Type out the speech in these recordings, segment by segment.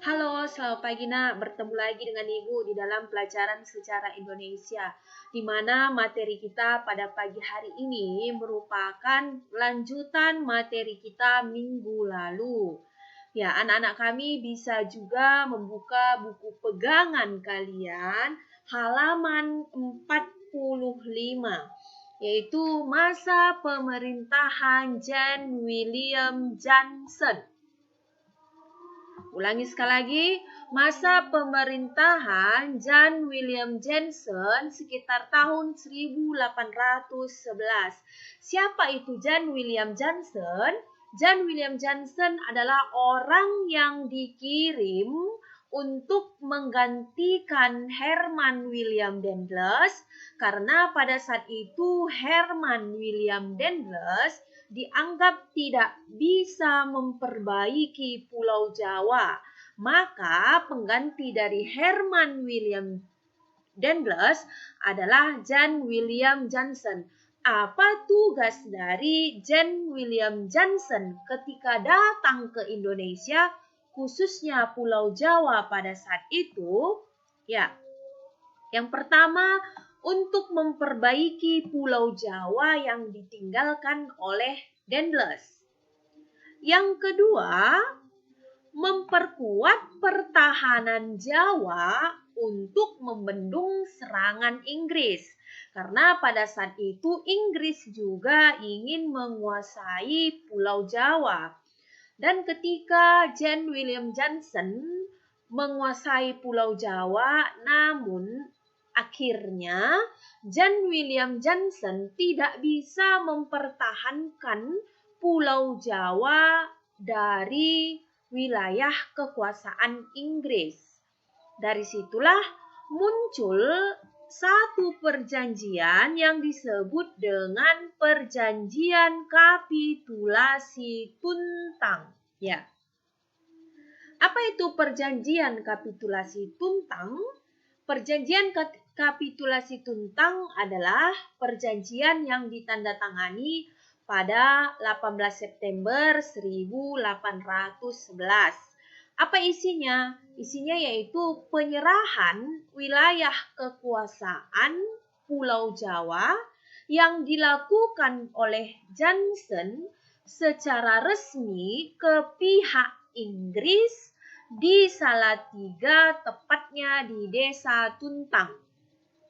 Halo, selamat pagi nak. Bertemu lagi dengan Ibu di dalam pelajaran sejarah Indonesia, di mana materi kita pada pagi hari ini merupakan lanjutan materi kita minggu lalu. Ya, anak-anak kami bisa juga membuka buku pegangan kalian halaman 45, yaitu masa pemerintahan John William Johnson. Ulangi sekali lagi, masa pemerintahan John William Johnson sekitar tahun 1811. Siapa itu John William Johnson? John William Johnson adalah orang yang dikirim untuk menggantikan Herman William Dendles, karena pada saat itu Herman William Dendles dianggap tidak bisa memperbaiki Pulau Jawa. Maka pengganti dari Herman William Dendles adalah John William Johnson. Apa tugas dari John William Johnson ketika datang ke Indonesia, khususnya Pulau Jawa pada saat itu? Ya, yang pertama, untuk memperbaiki Pulau Jawa yang ditinggalkan oleh Dendles. Yang kedua, memperkuat pertahanan Jawa untuk membendung serangan Inggris. Karena pada saat itu Inggris juga ingin menguasai Pulau Jawa. Dan ketika John William Johnson menguasai Pulau Jawa, namun akhirnya John William Johnson tidak bisa mempertahankan Pulau Jawa dari wilayah kekuasaan Inggris. Dari situlah muncul satu perjanjian yang disebut dengan Perjanjian Kapitulasi Tuntang. Ya. Apa itu Perjanjian Kapitulasi Tuntang? Perjanjian Kapitulasi Tuntang adalah perjanjian yang ditandatangani pada 18 September 1811. Apa isinya? Isinya yaitu penyerahan wilayah kekuasaan Pulau Jawa yang dilakukan oleh Johnson secara resmi ke pihak Inggris di Salatiga, tepatnya di Desa Tuntang.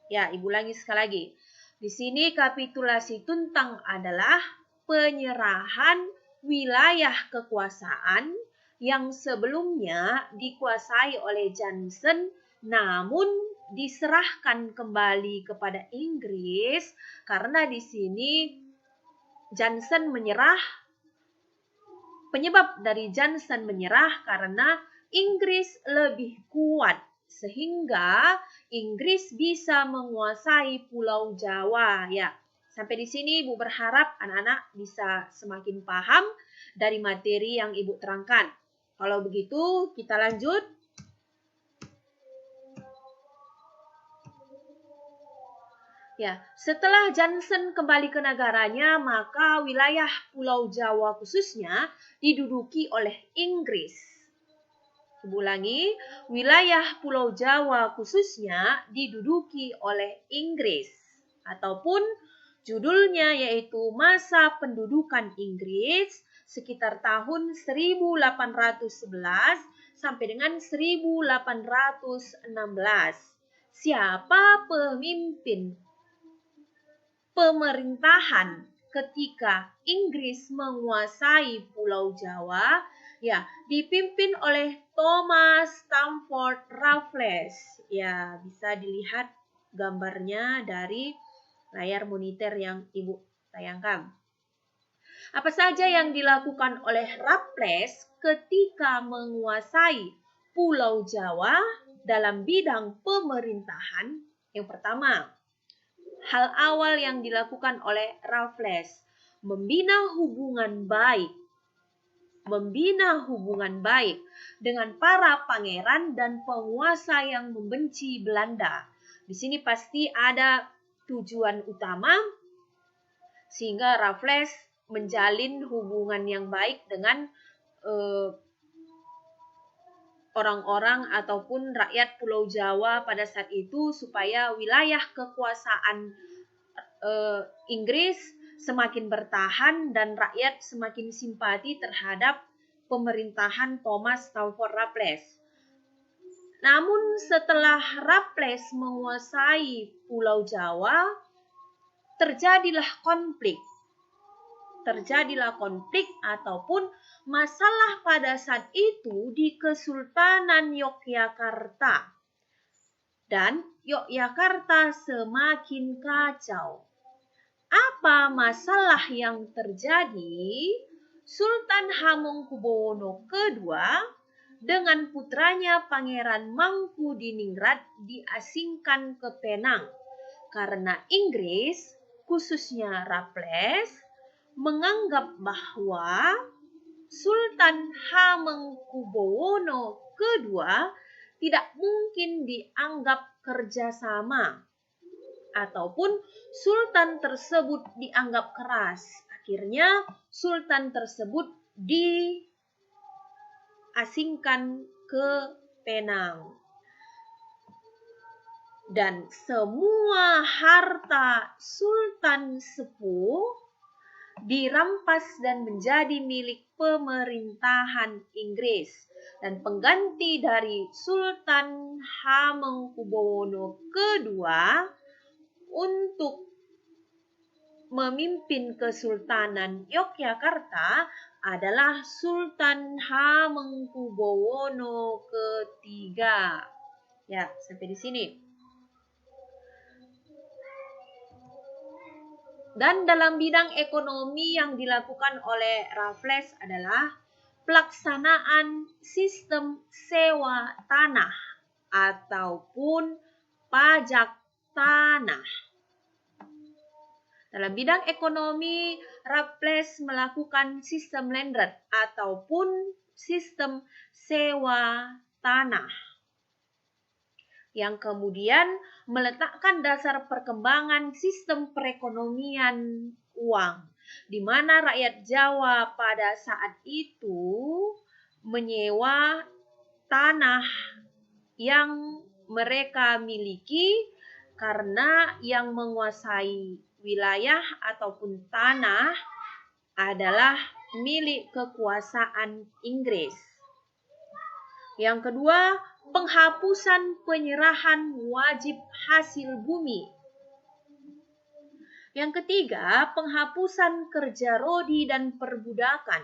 Ya, Ibu ulangi sekali lagi. Di sini kapitulasi Tuntang adalah penyerahan wilayah kekuasaan yang sebelumnya dikuasai oleh Johnson, namun diserahkan kembali kepada Inggris karena di sini Johnson menyerah. Penyebab dari Johnson menyerah karena Inggris lebih kuat, sehingga Inggris bisa menguasai Pulau Jawa. Ya, sampai di sini Ibu berharap anak-anak bisa semakin paham dari materi yang Ibu terangkan. Kalau begitu, kita lanjut. Ya, setelah Johnson kembali ke negaranya, maka wilayah Pulau Jawa khususnya diduduki oleh Inggris. Ibu ulangi, wilayah Pulau Jawa khususnya diduduki oleh Inggris. Ataupun judulnya yaitu Masa Pendudukan Inggris sekitar tahun 1811 sampai dengan 1816. Siapa pemimpin pemerintahan ketika Inggris menguasai Pulau Jawa? Ya, dipimpin oleh Thomas Stamford Raffles. Ya, bisa dilihat gambarnya dari layar monitor yang Ibu tayangkan. Apa saja yang dilakukan oleh Raffles ketika menguasai Pulau Jawa dalam bidang pemerintahan? Yang pertama, hal awal yang dilakukan oleh Raffles, membina hubungan baik dengan para pangeran dan penguasa yang membenci Belanda. Di sini pasti ada tujuan utama, sehingga Raffles menjalin hubungan yang baik dengan orang-orang ataupun rakyat Pulau Jawa pada saat itu supaya wilayah kekuasaan Inggris semakin bertahan dan rakyat semakin simpati terhadap pemerintahan Thomas Stamford Raffles. Namun setelah Raffles menguasai Pulau Jawa, terjadilah konflik ataupun masalah pada saat itu di Kesultanan Yogyakarta. Dan Yogyakarta semakin kacau. Apa masalah yang terjadi? Sultan Hamengkubuwono II dengan putranya Pangeran Mangkudiningrat diasingkan ke Penang karena Inggris, khususnya Raffles, menganggap bahwa Sultan Hamengkubuwono II tidak mungkin dianggap kerjasama ataupun sultan tersebut dianggap keras. Akhirnya sultan tersebut diasingkan ke Penang. Dan semua harta sultan sepuh dirampas dan menjadi milik pemerintahan Inggris. Dan pengganti dari Sultan Hamengkubuwono II untuk memimpin Kesultanan Yogyakarta adalah Sultan Hamengkubuwono III. Ya, sampai di sini. Dan dalam bidang ekonomi yang dilakukan oleh Raffles adalah pelaksanaan sistem sewa tanah ataupun pajak tanah. Dalam bidang ekonomi, Raffles melakukan sistem landrat ataupun sistem sewa tanah yang kemudian meletakkan dasar perkembangan sistem perekonomian uang, di mana rakyat Jawa pada saat itu menyewa tanah yang mereka miliki karena yang menguasai wilayah ataupun tanah adalah milik kekuasaan Inggris. Yang kedua, penghapusan penyerahan wajib hasil bumi. Yang ketiga, penghapusan kerja rodi dan perbudakan.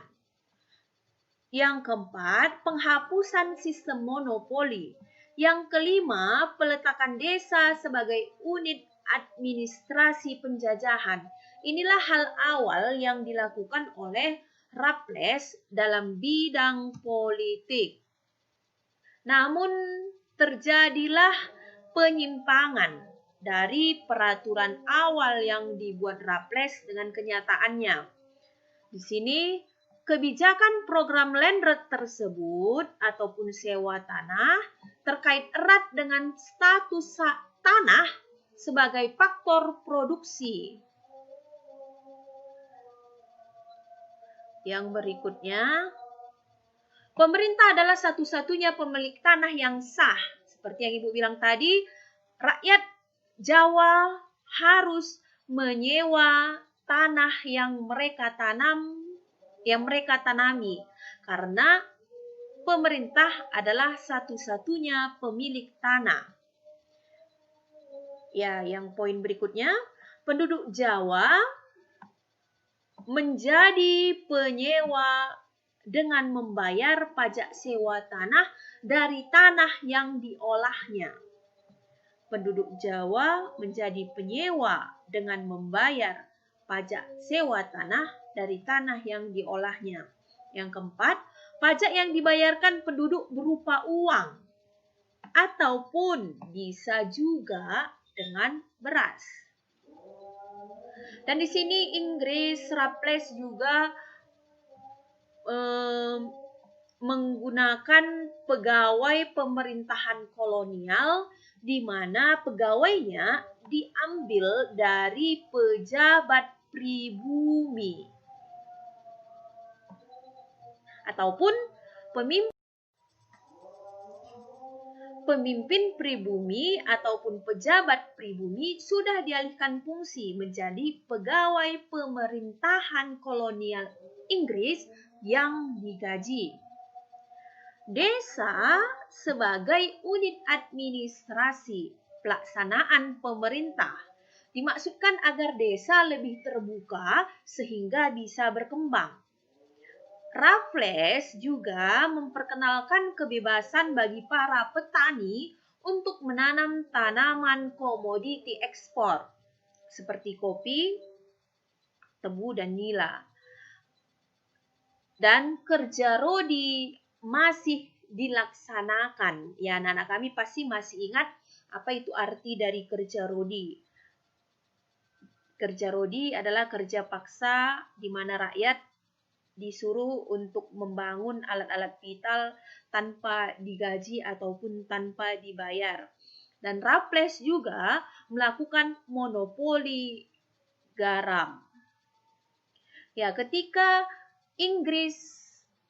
Yang keempat, penghapusan sistem monopoli. Yang kelima, peletakan desa sebagai unit administrasi penjajahan. Inilah hal awal yang dilakukan oleh Raffles dalam bidang politik. Namun terjadilah penyimpangan dari peraturan awal yang dibuat Raffles dengan kenyataannya. Di sini kebijakan program landrat tersebut ataupun sewa tanah terkait erat dengan status tanah sebagai faktor produksi. Yang berikutnya, pemerintah adalah satu-satunya pemilik tanah yang sah. Seperti yang Ibu bilang tadi, rakyat Jawa harus menyewa tanah yang mereka tanami karena pemerintah adalah satu-satunya pemilik tanah. Ya, yang poin berikutnya, penduduk Jawa menjadi penyewa dengan membayar pajak sewa tanah dari tanah yang diolahnya. Penduduk Jawa menjadi penyewa dengan membayar pajak sewa tanah dari tanah yang diolahnya. Yang keempat, pajak yang dibayarkan penduduk berupa uang ataupun bisa juga dengan beras. Dan di sini Inggris, Raffles juga menggunakan pegawai pemerintahan kolonial di mana pegawainya diambil dari pejabat pribumi ataupun pemimpin. pemimpin pribumi ataupun pejabat pribumi sudah dialihkan fungsi menjadi pegawai pemerintahan kolonial Inggris yang digaji. Desa sebagai unit administrasi pelaksanaan pemerintah dimaksudkan agar desa lebih terbuka sehingga bisa berkembang. Raffles juga memperkenalkan kebebasan bagi para petani untuk menanam tanaman komoditi ekspor seperti kopi, tebu, dan nila. Dan kerja rodi masih dilaksanakan. Ya, anak-anak kami pasti masih ingat apa itu arti dari kerja rodi. Kerja rodi adalah kerja paksa di mana rakyat disuruh untuk membangun alat-alat vital tanpa digaji ataupun tanpa dibayar. Dan Raffles juga melakukan monopoli garam. Ya, ketika Inggris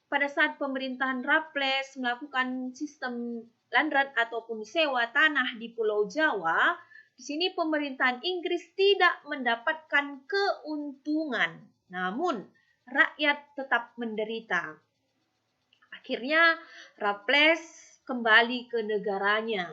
pada saat pemerintahan Raffles melakukan sistem landrat ataupun sewa tanah di Pulau Jawa, di sini pemerintahan Inggris tidak mendapatkan keuntungan. Namun, rakyat tetap menderita. Akhirnya Raffles kembali ke negaranya.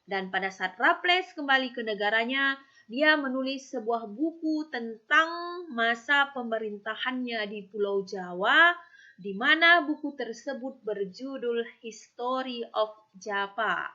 Dan pada saat Raffles kembali ke negaranya, dia menulis sebuah buku tentang masa pemerintahannya di Pulau Jawa, di mana buku tersebut berjudul History of Java.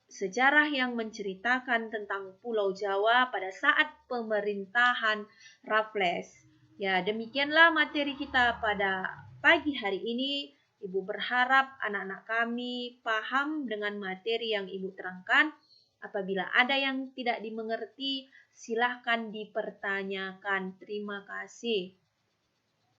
Sejarah yang menceritakan tentang Pulau Jawa pada saat pemerintahan Raffles. Ya, demikianlah materi kita pada pagi hari ini. Ibu berharap anak-anak kami paham dengan materi yang Ibu terangkan. Apabila ada yang tidak dimengerti, silahkan dipertanyakan. Terima kasih.